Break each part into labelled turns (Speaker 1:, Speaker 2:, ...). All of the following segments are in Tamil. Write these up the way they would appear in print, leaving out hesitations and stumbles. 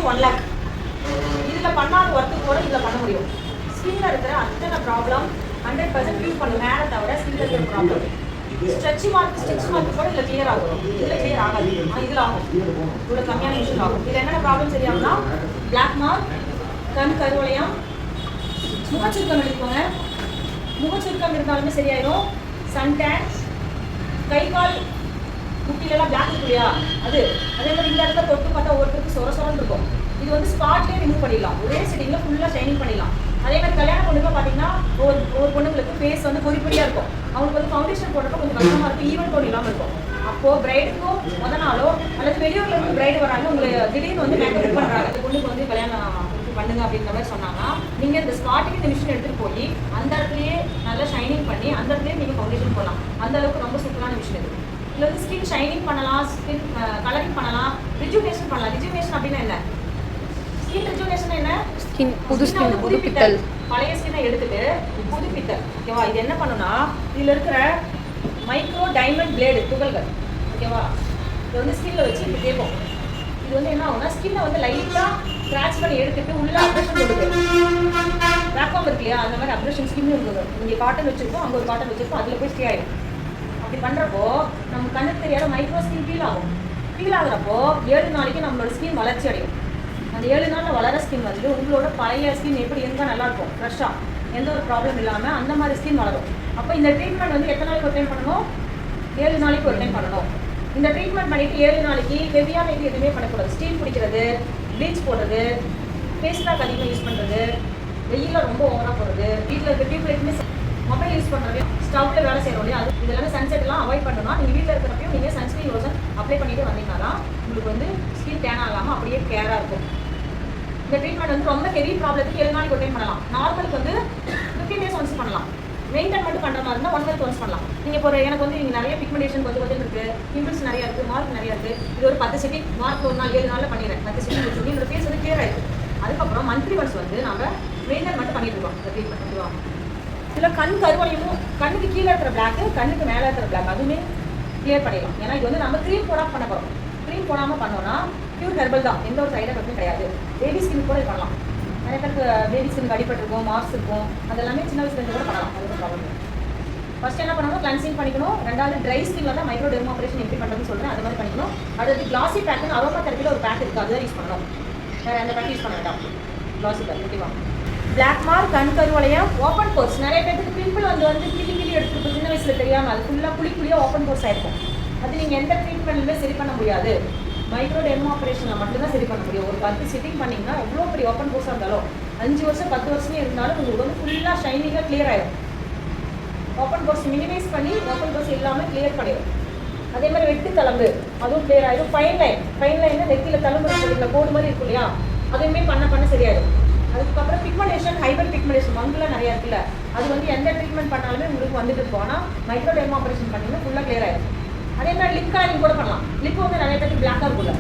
Speaker 1: 1 lakh. இதில் பண்ணாத ஒர்க்கு கூட இதில் பண்ண முடியும். ஸ்கின்ல இருக்கிற அத்தனை ப்ராப்ளம் 100% க்யூர் பண்ண மேலே தவிர ஸ்கின்ல இருக்கிற problem stretch mark stitch mark கூட இதில் கிளியர் ஆகும். இதில் கிளியர் ஆகாது, ஆனால் இதில் ஆகும். இவ்வளோ கம்மியான விஷயம் ஆகும். இதில் என்னென்ன ப்ராப்ளம் சரியாகும்னா பிளாக் மார்க், கண் கருவளையம், முகச்சுருக்கம் எடுத்துக்கோங்க. முகச்சுருக்கம் இருந்தாலுமே சரியாயிடும். சன்டேன், கை கால் முட்டிலெல்லாம் பிளாக் இருக்கு இல்லையா, அது அதே மாதிரி இந்த இடத்துல தொட்டு பார்த்தா ஒவ்வொருத்தருக்கு சொர சொரன்னு இருக்கும். இது வந்து ஸ்பாட்லேயே ரிமூவ் பண்ணிடலாம். ஒரே செட்டிங்கில் ஃபுல்லாக ஷைனிங் பண்ணிடலாம். அதே மாதிரி கல்யாண பொண்ணுங்க பார்த்தீங்கன்னா ஒவ்வொரு பொண்ணுங்களுக்கு ஃபேஸ் வந்து பொறிப்பொடியாக இருக்கும். அவங்களுக்கு வந்து ஃபவுண்டேஷன் போடுறப்ப கொஞ்சம் கஷ்டமாக இருக்கும், ஈவன் டோன் இல்லாமல் இருக்கும். அப்போது பிரைடுக்கும் முத நாளோ அல்லது வெளியூரில் இருந்து பிரைடு வராங்க, உங்களை திடீர்னு வந்து மேக்கப் பண்ணுறாங்க, இந்த பொண்ணுக்கு வந்து கல்யாணம் பண்ணுங்க அப்படின்ற மாதிரி சொன்னாங்கன்னா நீங்கள் இந்த ஸ்பாட்டுக்கு இந்த மிஷின் எடுத்துகிட்டு போய் அந்த இடத்துலையே நல்லா ஷைனிங் பண்ணி அந்த இடத்துலையே நீங்கள் ஃபவுண்டேஷன் போடலாம். அந்த அளவுக்கு ரொம்ப சூப்பரான மிஷின் இது. இதில் வந்து ஸ்கின் ஷைனிங் பண்ணலாம், ஸ்கின் கலரிங் பண்ணலாம், ரிஜுவினேஷன் பண்ணலாம். ரிஜுவினேஷன் அப்படின்னா என்ன? ஸ்கின் ரிஜுவினேஷன் என்ன? ஸ்கின் புது ஸ்கின் புதுப்பித்தல். பழைய ஸ்கின்னை எடுத்துட்டு புதுப்பித்தல். ஓகேவா? இது என்ன பண்ணுன்னா இதில் இருக்கிற மைக்ரோ டைமண்ட் பிளேடு துகள்கள், ஓகேவா, இது வந்து ஸ்கின்ல வச்சு இப்படி கேட்போம். இது வந்து என்ன ஆகும்னா ஸ்கின்னை வந்து லைட்டாக ஸ்க்ராட்ச் பண்ணி எடுத்துட்டு உள்ள அப்ரேஷன் கொடுக்குது. வேக்கம் இருக்கு இல்லையா, அந்த மாதிரி அப்ரேஷன் ஸ்கின் இருக்குது. இங்கே காட்டன் வச்சிருக்கோம், அங்கே ஒரு காட்டன் வச்சிருக்கோம், அதில் போய் ஸ்டே ஆகிடும். அப்படி பண்ணுறப்போ நம்ம கண்ணுக்கு தெரியாத மைக்ரோ ஸ்கின் ஃபீல் ஆகும். ஃபீல் ஆகுறப்போ 7 நாளைக்கு நம்மளோட ஸ்கின் வளர்ச்சி அடையும். அந்த 7 நாளில் வளர ஸ்கின் வந்து உங்களோட பழைய ஸ்கின் எப்படி இருந்தால் நல்லாயிருக்கும், ஃப்ரெஷ்ஷாக, எந்த ஒரு ப்ராப்ளம் இல்லாமல் அந்த மாதிரி ஸ்கின் வளரும். அப்போ இந்த ட்ரீட்மெண்ட் வந்து எத்தனை நாளைக்கு ஒரு டைம் பண்ணணும்? 7 நாளைக்கு ஒரு டைம் பண்ணணும். இந்த ட்ரீட்மெண்ட் பண்ணிவிட்டு 7 நாளைக்கு ஹெவியான இது எதுவுமே பண்ணக்கூடாது. ஸ்டீம் பிடிக்கிறது, ப்ளீச் போடுறது, ஃபேஸ் பேக் அதிகமாக யூஸ் பண்ணுறது, வெயிலில் ரொம்ப ஓவராக போடுறது, வீட்டில் இருக்க டியூப்லைட்டுமே மொபைல் யூஸ் பண்ணுறது, ஸ்டவ்வில் வேலை செய்கிறோம் இல்லையா, அது இதெல்லாமே சன்செட்லாம் அவாய்ட் பண்ணணும்னா நீங்கள் வீட்டில் இருக்கிறப்பையும் நீங்கள் சன்ஸ்க்ரீன் லோஷன் அப்ளை பண்ணிட்டு வந்தீங்கன்னா தான் உங்களுக்கு வந்து ஸ்கின் டேன் ஆகாமல் அப்படியே கேராக இருக்கும். இந்த ட்ரீட்மெண்ட் வந்து ரொம்ப ஹெவி ப்ராப்ளத்துக்கு 7 நாளைக்கு ஒரு டைம் பண்ணலாம். நார்மலுக்கு வந்து 15 days ஒன்ஸ் பண்ணலாம். மெயின்டைன் மட்டும் பண்ணுற மாதிரி இருந்தால் 1 month ஒன்ஸ் பண்ணலாம். நீங்கள் இப்போ எனக்கு வந்து நீங்கள் நிறைய பிக்மெண்டேஷன் கொஞ்சம் இருக்குது, பிம்பிள்ஸ் நிறையா இருக்குது, மார்க் நிறையா இருக்குது. இது ஒரு 10 செட்டிங் மார்க் ஒரு நாள் 7 நாளில் பண்ணிடுறேன். 10 செட்டிங் வச்சுருக்கேன். என்னோட ஃபேஸ் வந்து கிளியர் ஆகிடுது. அதுக்கப்புறம் மந்த்லி ஒன்ஸ் வந்து நம்ம மெயின்டைன் மட்டும் பண்ணிட்டு இருக்கோம் இந்த ட்ரீட்மெண்ட். ஓகேவா? இதில் கண் கருவளையமும் கண்ணுக்கு கீழே இருக்கிற பிளாக்கு, கண்ணுக்கு மேலே இருக்கிற பிளாக் அதுவுமே கிளியர் பண்ணிடலாம். ஏன்னா இது வந்து நம்ம க்ரீம் போடாமல் பண்ண போகிறோம். க்ரீம் போடாமல் பண்ணோன்னா பியூர் ஹெர்பல் தான், எந்த ஒரு சைடு எஃபெக்ட்டும் கிடையாது. பேபி ஸ்கின் கூட இது பண்ணலாம். நிறைய பேருக்கு பேபி ஸ்கின் அடிபட்டிருக்கும், மார்க்ஸ் இருக்கும், அதெல்லாமே சின்ன வயசுலேருந்து கூட பண்ணலாம். அது ஒரு ப்ராப்ளம். ஃபர்ஸ்ட் என்ன பண்ணணும்? கிளன்சிங் பண்ணிக்கணும். ரெண்டாவது ட்ரை ஸ்கின்ல தான் மைக்ரோ டெர்மா ஆப்ரேஷன் எப்படி பண்ணுறதுன்னு சொல்கிறேன், அது மாதிரி பண்ணிக்கணும். அடுத்து கிளாசி பேக்குன்னு அரோமா தெரப்பியில் ஒரு பேக் இருக்குது, அதுதான் யூஸ் பண்ணணும். வேறு எந்த பேக் யூஸ் பண்ண வேண்டாம், கிளாசி பேக். ஓகேவா? பிளாக் மார்க், கண் கருவளையம், ஓப்பன் போர்ஸ். நிறைய பேருக்கு பிம்பிள் வந்து கிளி எடுத்துருக்கு சின்ன வயசில் தெரியாமல், அது ஃபுல்லாக புளியாக ஓப்பன் போர்ஸ் ஆகிருக்கும். அது நீங்கள் எந்த ட்ரீட்மெண்ட்லுமே சரி பண்ண முடியாது. மைக்ரோ டெர்மா ஆப்ரேஷனில் மட்டும்தான் சரி பண்ண முடியும். ஒரு 10 சிட்டிங் பண்ணிங்கன்னா எவ்வளோ பெரிய ஓப்பன் போர்ஸாக இருந்தாலும் 5 வருஷம் 10 வருஷமே இருந்தாலும் உங்களுக்கு வந்து ஃபுல்லாக ஷைனிங்காக கிளியர் ஆகிடும். ஓப்பன் போர்ஸ் மினிமைஸ் பண்ணி ஓப்பன் போர்ஸ் இல்லாமல் கிளியர் பண்ணிடும். அதே மாதிரி வெட்டு தளம்பு அதுவும் கிளியர் ஆகிடும். ஃபைன் லைன் நெத்தியில் தளம்பு இருக்கிற கோடு மாதிரி இருக்கும் இல்லையா, அதுவுமே பண்ண சரியாயிடும். அதுக்கப்புறம் பிக்மெண்டேஷன், ஹைபர் பிக்மெண்டேஷன் மங்குலாம் நிறையா இருக்குல்ல, அது வந்து எந்த ட்ரீட்மெண்ட் பண்ணாலுமே உங்களுக்கு வந்துட்டு இருக்கும். ஆனால் மைக்ரோ டெர்மா ஆப்ரேஷன் பண்ணிங்கன்னா ஃபுல்லாக கிளியர் ஆகிடும். அதே மாதிரி லிப் கலரிங் கூட பண்ணலாம். லிப் வந்து நிறைய பேருக்கு பிளாக்காக இருக்கும்ல,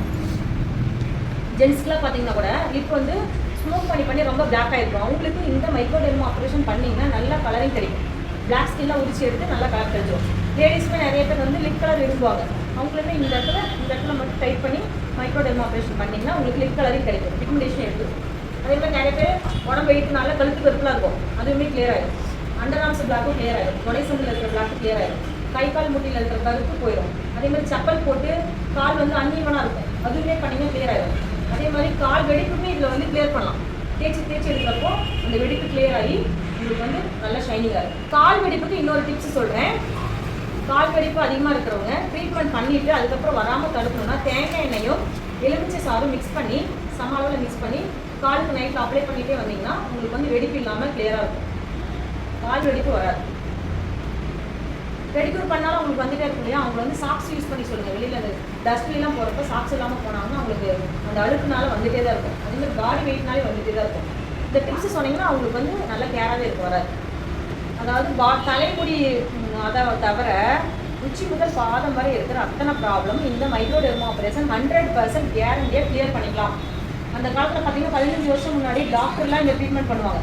Speaker 1: ஜென்ஸ்க்குலாம் பார்த்தீங்கன்னா கூட லிப் வந்து ஸ்மோக் பண்ணி ரொம்ப பிளாக்காக இருக்கும். அவங்களுக்கு இந்த மைக்ரோ டெர்மா ஆப்ரேஷன் பண்ணிங்கன்னா நல்லா கலரிங் கிடைக்கும். பிளாக் ஸ்கின்லாம் உரிச்சு எடுத்து நல்லா கலர் தெரிஞ்சிடும். லேடிஸ்மே நிறைய பேர் வந்து லிப் கலர் விரும்புவாங்க. அவங்களுமே இந்த இடத்துல மட்டும் டைப் பண்ணி மைக்ரோ டெர்மா ஆப்ரேஷன் பண்ணிங்கன்னா உங்களுக்கு லிப் கலரிங் கிடைக்கும், பிக்மெண்டேஷன் எடுக்கும். அதே மாதிரி நிறைய பேர் உடம்பு வெயிட்னால கழுத்து கருப்புலாம் இருக்கும், அதுவுமே கிளியர் ஆகிடும். அண்டர் ஆர்ம்ஸ் பிளாக்கும் கிளியர் ஆகிடும். தொடைசந்தில் இருக்கிற பிளாக்கு கிளியர் ஆகிடும். கை கால் முட்டியில் இருக்கிற கருப்பு போயிடும். அதே மாதிரி செப்பல் போட்டு கால் வந்து அன்னியமனாக இருக்கும், அதுவுமே பண்ணிங்கன்னா கிளியர் ஆகிடும். அதே மாதிரி கால் வெடிப்புமே இதில் வந்து கிளியர் பண்ணலாம். தேய்ச்சி எடுக்கிறப்போ அந்த வெடிப்பு கிளியர் ஆகி உங்களுக்கு வந்து நல்லா ஷைனிங்காக இருக்கும். கால் வெடிப்புக்கு இன்னொரு டிப்ஸ் சொல்கிறேன். கால் வெடிப்பு அதிகமாக இருக்கிறவங்க ட்ரீட்மெண்ட் பண்ணிவிட்டு அதுக்கப்புறம் வராமல் தடுக்கணும்னா தேங்காய் எண்ணெயும் எலுமிச்சை சாரும் மிக்ஸ் பண்ணி சம அளவில் மிக்ஸ் பண்ணி காலுக்கு நைட்டில் அப்ளை பண்ணிகிட்டே வந்தீங்கன்னா உங்களுக்கு வந்து வெடிப்பு இல்லாமல் கிளியராக இருக்கும். கால் வெடிப்பு வராது. பெடிக்யூர் பண்ணாலும் அவங்களுக்கு வந்துட்டே இருக்கும் இல்லையா, அவங்க வந்து சாக்ஸ் யூஸ் பண்ணி சொல்லுங்கள். வெளியில் அந்த டஸ்ட்லாம் போகிறப்ப சாக்ஸ் இல்லாமல் போனாங்கன்னா அவங்களுக்கு அந்த அழுக்குனால வந்துகிட்டே தான் இருக்கும். அதேமாதிரி பாடி வெயிட்னாலே வந்துகிட்டே தான் இருக்கும். இந்த டிப்ஸ் சொன்னீங்கன்னா அவங்களுக்கு வந்து நல்ல கேராகவே இருக்கும், வராது. அதாவது தலைமுடி அதை தவிர உச்சி முதல் பாதம் வரை இருக்கிற அத்தனை ப்ராப்ளம் இந்த மைக்ரோ டெர்மா ஆப்ரேஷன் 100% கேரண்டியாக கிளியர் பண்ணிக்கலாம். அந்த காலத்தில் பார்த்தீங்கன்னா 15 வருஷம் முன்னாடி டாக்டர்லாம் இந்த ட்ரீட்மெண்ட் பண்ணுவாங்க.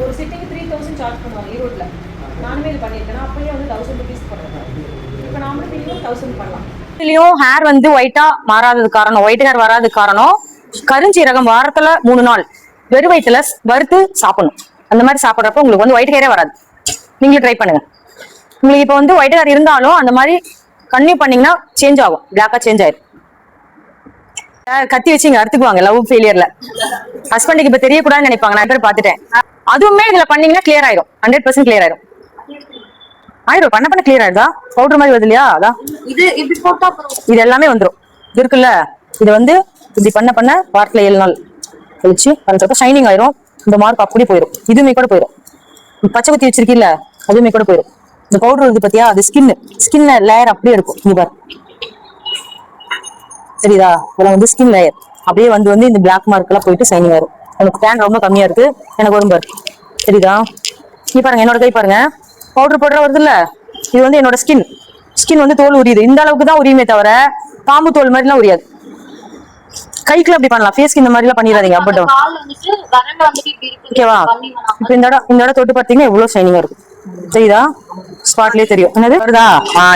Speaker 1: ஒரு சிட்டிங் 3000 சார்ஜ் பண்ணுவாங்க ஈரோட்டில். நானுமே இது பண்ணியிருக்கேன். அப்போயே வந்து 1000 rupees பண்ணுறேன். இப்போ நாமளும் 1000 பண்ணலாம். இதுலேயும் ஹேர் வந்து ஒயிட்டாக மாறாதது காரணம், ஒயிட் ஹேர் வராது காரணம்
Speaker 2: கருஞ்சீரகம் வாரத்துல 3 நாள் வெறும் வயிற்றுல வறுத்து சாப்பிடணும். அந்த மாதிரி சாப்பிட்றப்ப உங்களுக்கு வந்து ஒயிட் ஹேரே வராது. நீங்களும் ட்ரை பண்ணுங்க. உங்களுக்கு இப்போ வந்து ஒயிட் ஹேர் இருந்தாலும் அந்த மாதிரி கன்டினியூ பண்ணீங்கன்னா சேஞ்ச் ஆகும், பிளாக்கா சேஞ்ச் ஆயிடும். கத்தி வச்சு இங்க அறுத்துக்குவாங்க லவ் ஃபெயிலியர்ல. ஹஸ்பண்டுக்கு இப்ப தெரியக்கூடாதுன்னு நினைப்பாங்க. நான் பேர் பார்த்துட்டேன். அதுவுமே இதுல பண்ணீங்கன்னா கிளியர் ஆயிடும், 100% கிளியர் ஆயிடும். ஆயிரும், பண்ண கிளியர் ஆயிடுதா? பவுடர் மாதிரி வருது இல்லையா? அதான் இது எல்லாமே வந்துடும். இது இருக்குல்ல, இது வந்து இப்படி பண்ண வாரத்துல 7 நாள் கழிச்சு பண்றப்ப ஷைனிங் ஆயிரும். இந்த மார்க் அப்படி போயிடும். இதுவுமே கூட போயிடும். பச்சை குத்தி வச்சிருக்கீல்ல, அதுவுமே கூட போயிடும். இந்த பவுடர் வந்து பாத்தியா, அது ஸ்கின் லேயர் அப்படியே இருக்கும். இங்க பாரு, சரிதா? இதெல்லாம் வந்து ஸ்கின் லேயர் அப்படியே வந்து இந்த பிளாக் மார்க் எல்லாம் போயிட்டு ஷைனிங் ஆயிரும். எனக்கு டேன் ரொம்ப கம்மியா இருக்கு, எனக்கு வரும் பாரு, சரிதா? நீ பாருங்க, என்னோட கை பாருங்க, பவுடர் வருது இல்ல, இது வந்து என்னோட ஸ்கின் வந்து தோல் உரியுது. இந்த அளவுக்கு தான் உரியுமே தவிர பாம்பு தோல் மாதிரி எல்லாம் உரியாது. கைக்குள்ள அப்படி பண்ணலாம், ஃபேஸ்க்கு இந்த மாதிரி எல்லாம் பண்ணிடாதீங்க. அப்பட்டும், ஓகேவா? இப்ப இந்த இடம் தொட்டு பார்த்தீங்கன்னா எவ்வளவு ஷைனிங்கா இருக்கும், சரிதா? ஸ்பாட்லயே தெரியும். என்னது வருதா?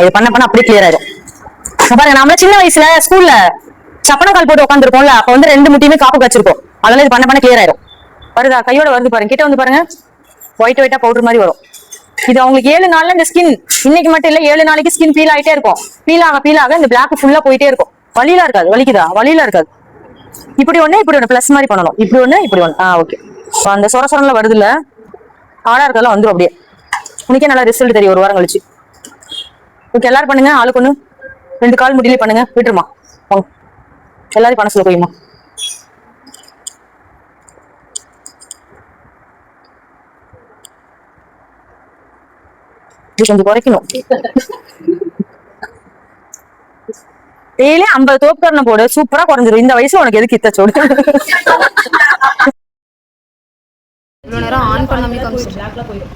Speaker 2: இது பண்ண அப்படியே கிளியர் ஆயிடும். பாருங்க, நம்ம சின்ன வயசுல ஸ்கூல்ல சப்பனக்கால் போட்டு உட்காந்துருக்கோம்ல, அப்ப வந்து 2 முட்டியுமே காப்பு காய்ச்சிருக்கும். அதெல்லாம் இது பண்ண கிளியர் ஆயிடும். வருதா? கையோட வருது பாருங்க, கிட்ட வந்து பாருங்க, ஒயிட்டா பவுடர் மாதிரி வரும். இது அவங்களுக்கு 7 நாள்ல இந்த ஸ்கின், இன்னைக்கு மட்டும் இல்ல 7 நாளைக்கு ஸ்கின் பீல் ஆயிட்டே இருக்கும். பீல் ஆக இந்த பிளாக் ஃபுல்லா போயிட்டே இருக்கும். வலியில இருக்காது. வலிக்குதா? வலியில இருக்காது. இப்படி ஒண்ணு பிளஸ் மாதிரி பண்ணணும். இப்படி ஒண்ணு. ஓகே. அந்த சொரல வருது இல்ல, ஆடா இருக்கெல்லாம் வந்துடும். அப்படியே உனக்கே நல்லா ரிசல்ட் தெரியும் 1 வாரம் கழிச்சு. ஓகே, எல்லாரும் பண்ணுங்க. ஆளுக்கு ஒண்ணு 2 கால் முடியல பண்ணுங்க. விட்டுருமா, எல்லாரும் பண்ண சொல்ல போயுமா. கொஞ்சம் குறைக்கணும். டெய்லி 50 தோப்புக்கரணம் போடு, சூப்பரா குறைஞ்சிரும். இந்த வயசுல உனக்கு எதுக்கு இத்தச்சோடு?
Speaker 3: இவ்வளவு நேரம் ஆன் பண்ணாமே
Speaker 1: பிளாக்ல போயிடும்.